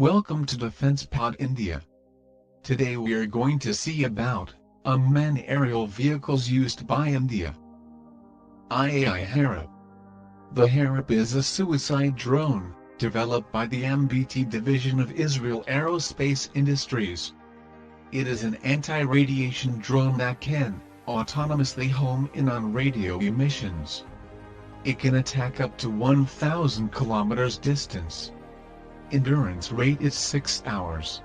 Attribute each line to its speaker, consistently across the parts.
Speaker 1: Welcome to Defense Pod India. Today we are going to see about unmanned aerial vehicles used by India. IAI Harop. The Harop is a suicide drone, developed by the MBT division of Israel Aerospace Industries. It is an anti-radiation drone that can autonomously home in on radio emissions. It can attack up to 1,000 kilometers distance. Endurance rate is 6 hours.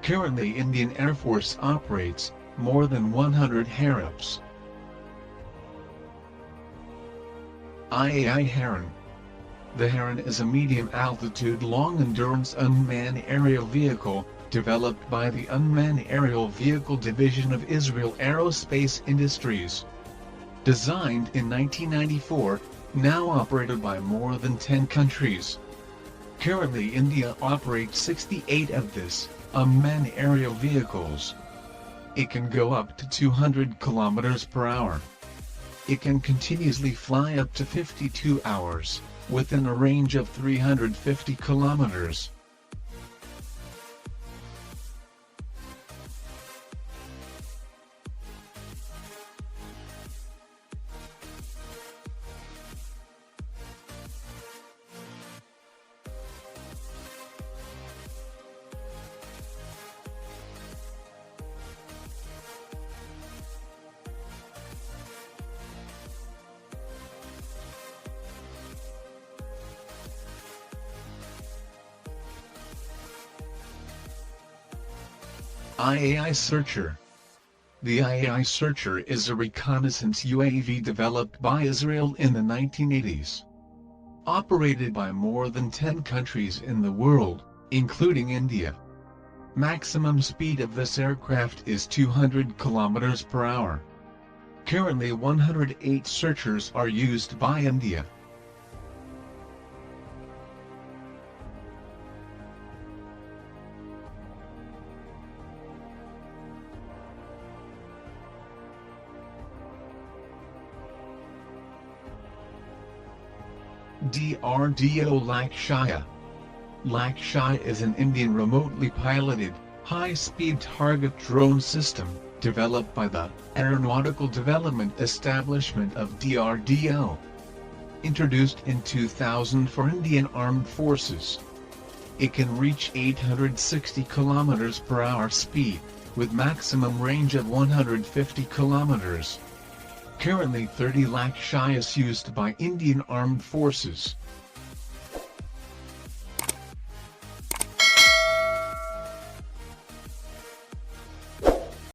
Speaker 1: Currently Indian Air Force operates more than 100 Harops. IAI Heron. The Heron is a medium-altitude long-endurance unmanned aerial vehicle, developed by the Unmanned Aerial Vehicle Division of Israel Aerospace Industries. Designed in 1994, now operated by more than 10 countries. Currently India operates 68 of this unmanned aerial vehicles. It can go up to 200 kilometers per hour. It can continuously fly up to 52 hours, within a range of 350 kilometers. IAI Searcher. The IAI Searcher is a reconnaissance UAV developed by Israel in the 1980s. Operated by more than 10 countries in the world, including India. Maximum speed of this aircraft is 200 kilometers per hour. Currently 108 searchers are used by India. DRDO Lakshya. Lakshya is an Indian remotely piloted, high-speed target drone system, developed by the Aeronautical Development Establishment of DRDO. Introduced in 2000 for Indian Armed Forces. It can reach 860 kilometers per hour speed, with maximum range of 150 kilometers. Currently 30 Lakshyas used by Indian Armed Forces.